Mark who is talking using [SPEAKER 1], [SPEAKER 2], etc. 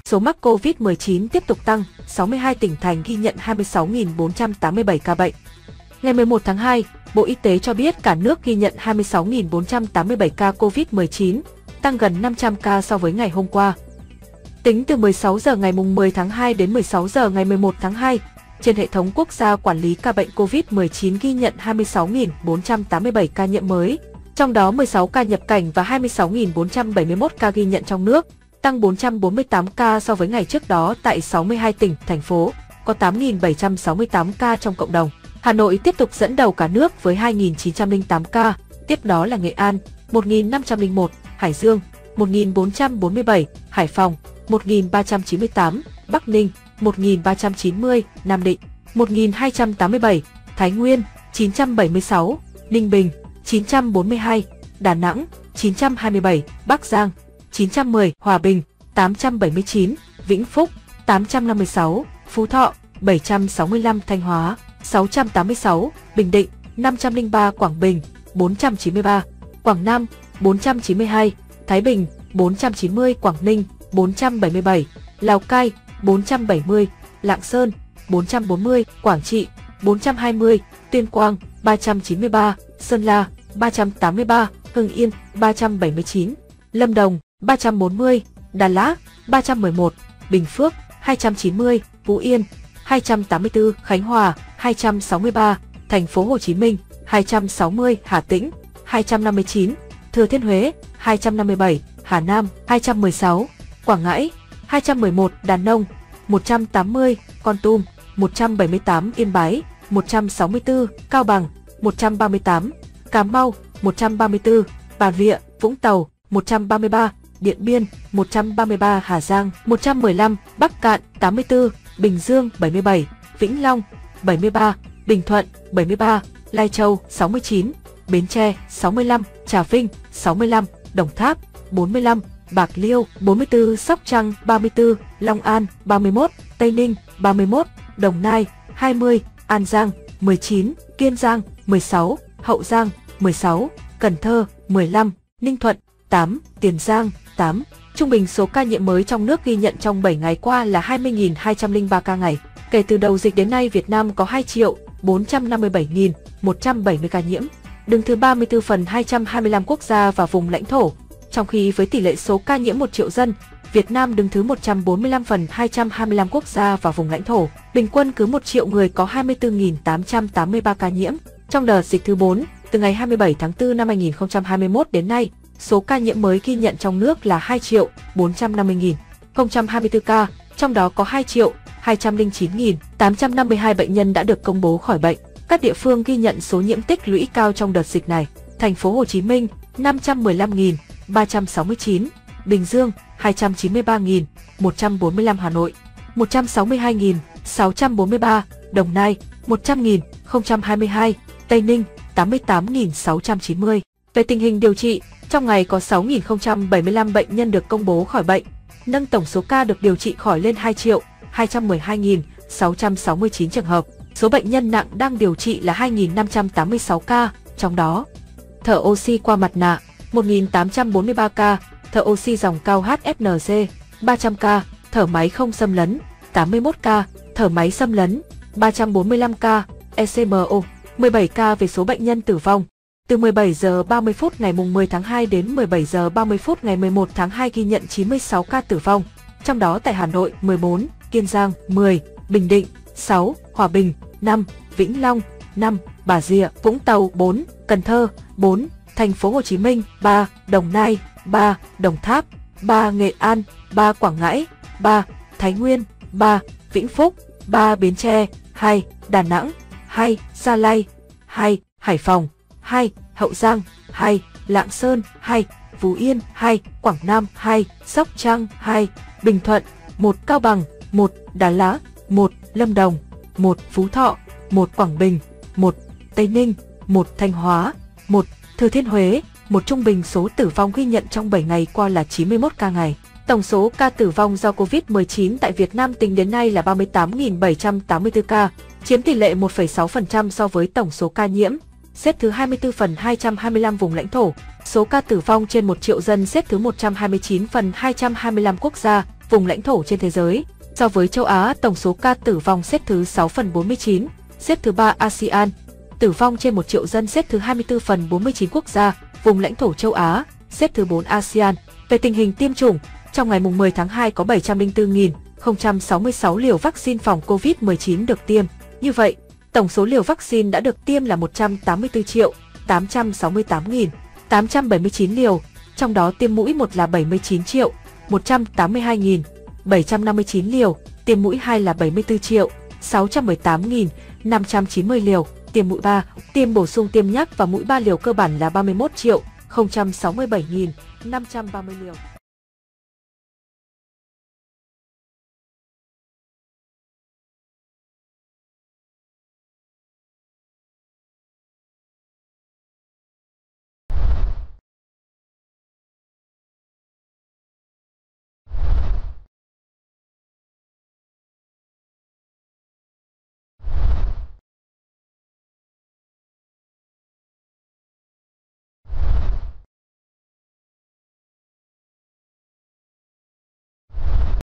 [SPEAKER 1] Số mắc COVID-19 tiếp tục tăng, 62 tỉnh thành ghi nhận 26.487 ca bệnh. Ngày 11 tháng 2, Bộ Y tế cho biết cả nước ghi nhận 26.487 ca COVID-19, tăng gần 500 ca so với ngày hôm qua. Tính từ 16 giờ ngày 10 tháng 2 đến 16 giờ ngày 11 tháng 2, trên hệ thống quốc gia quản lý ca bệnh COVID-19 ghi nhận 26.487 ca nhiễm mới, trong đó 16 ca nhập cảnh và 26.471 ca ghi nhận trong nước, tăng 448 ca so với ngày trước đó tại 62 tỉnh, thành phố, có 8.768 ca trong cộng đồng. Hà Nội tiếp tục dẫn đầu cả nước với 2.908 ca, tiếp đó là Nghệ An, 1.501, Hải Dương, 1.447, Hải Phòng, 1.398, Bắc Ninh, 1.390, Nam Định, 1.287, Thái Nguyên, 976, Ninh Bình, 942, Đà Nẵng, 927, Bắc Giang, 910, Hòa Bình, 879, Vĩnh Phúc, 856, Phú Thọ, 765, Thanh Hóa, 686, Bình Định, 503, Quảng Bình, 493, Quảng Nam, 492, Thái Bình, 490, Quảng Ninh, 477, Lào Cai, 470, Lạng Sơn, 440, Quảng Trị, 420, Tuyên Quang, 393, Sơn La, 383, Hưng Yên, 379, Lâm Đồng, 340, Đà Lạt, 311, Bình Phước, 290, Phú Yên, 284, Khánh Hòa, 263, Thành phố Hồ Chí Minh, 260, Hà Tĩnh, 259, Thừa Thiên Huế, 257, Hà Nam, 216, Quảng Ngãi, 211, Đà Nông, 180, Kon Tum, 178, Yên Bái, 164, Cao Bằng, 138, Cà Mau, 134, Bà Rịa, Vũng Tàu, 133, Điện Biên, 133, Hà Giang, 115, Bắc Cạn, 84, Bình Dương, 77, Vĩnh Long, 73, Bình Thuận, 73, Lai Châu, 69, Bến Tre, 65, Trà Vinh, 65, Đồng Tháp, 45, Bạc Liêu, 44, Sóc Trăng, 34, Long An, 31, Tây Ninh, 31, Đồng Nai, 20, An Giang, 19, Kiên Giang, 16, Hậu Giang, 16, Cần Thơ, 15, Ninh Thuận, 8, Tiền Giang, 8. Trung bình số ca nhiễm mới trong nước ghi nhận trong 7 ngày qua là 20.203 ca ngày. Kể từ đầu dịch đến nay, Việt Nam có 2.457.170 ca nhiễm, đứng thứ 34 phần 225 quốc gia và vùng lãnh thổ. Trong khi với tỷ lệ số ca nhiễm 1 triệu dân, Việt Nam đứng thứ 145 phần 225 quốc gia và vùng lãnh thổ. Bình quân cứ 1 triệu người có 24.883 ca nhiễm. Trong đợt dịch thứ 4, từ ngày 27 tháng 4 năm 2021 đến nay, số ca nhiễm mới ghi nhận trong nước là 2.450.024 ca, trong đó có 2.209.852 bệnh nhân đã được công bố khỏi bệnh. Các địa phương ghi nhận số nhiễm tích lũy cao trong đợt dịch này: Thành phố Hồ Chí Minh 515.369, Bình Dương 293.145, Hà Nội 162.643, Đồng Nai 100.022, Tây Ninh 88.690. Về tình hình điều trị, trong ngày có 6.075 bệnh nhân được công bố khỏi bệnh, nâng tổng số ca được điều trị khỏi lên 2.212.669 trường hợp. Số bệnh nhân nặng đang điều trị là 2.586 ca, trong đó thở oxy qua mặt nạ 1.843 ca, thở oxy dòng cao HFNC 300 ca, thở máy không xâm lấn 81 ca, thở máy xâm lấn 345 ca, ECMO 17 ca. Về số bệnh nhân tử vong, từ 17 giờ 30 phút ngày 10 tháng 2 đến 17 giờ 30 phút ngày 11 tháng 2 ghi nhận 96 ca tử vong, trong đó tại Hà Nội 14, Kiên Giang 10, Bình Định 6, Hòa Bình 5, Vĩnh Long 5, Bà Rịa, Vũng Tàu 4, Cần Thơ 4, Thành phố Hồ Chí Minh 3, Đồng Nai 3, Đồng Tháp 3, Nghệ An 3, Quảng Ngãi 3, Thái Nguyên 3, Vĩnh Phúc 3, Bến Tre 2, Đà Nẵng 2, Gia Lai 2, Hải Phòng 2, Hậu Giang 2, Lạng Sơn 2, Phú Yên 2, Quảng Nam 2, Sóc Trăng 2, Bình Thuận 1, Cao Bằng 1, Đà Lạt 1, Lâm Đồng 1, Phú Thọ 1, Quảng Bình 1, Tây Ninh 1, Thanh Hóa 1, Thừa Thiên Huế 1. Trung bình số tử vong ghi nhận trong 7 ngày qua là 91 ca ngày. Tổng số ca tử vong do Covid-19 tại Việt Nam tính đến nay là 38.784 ca, chiếm tỷ lệ 1,6% so với tổng số ca nhiễm, xếp thứ 24 phần 225 vùng lãnh thổ. Số ca tử vong trên 1 triệu dân xếp thứ 129 phần 225 quốc gia, vùng lãnh thổ trên thế giới. So với châu Á, tổng số ca tử vong xếp thứ 6 phần 49, xếp thứ 3 ASEAN. Tử vong trên 1 triệu dân xếp thứ 24 phần 49 quốc gia, vùng lãnh thổ châu Á, xếp thứ 4 ASEAN. Về tình hình tiêm chủng, trong ngày 10 tháng 2 có 704.066 liều vaccine phòng COVID-19 được tiêm. Như vậy, tổng số liều vaccine đã được tiêm là 184.868.879 liều, trong đó tiêm mũi 1 là 79.182.759 liều, tiêm mũi 2 là 74.618.590 liều, tiêm mũi 3, tiêm bổ sung tiêm nhắc và mũi 3 liều cơ bản là 31.067.530 liều.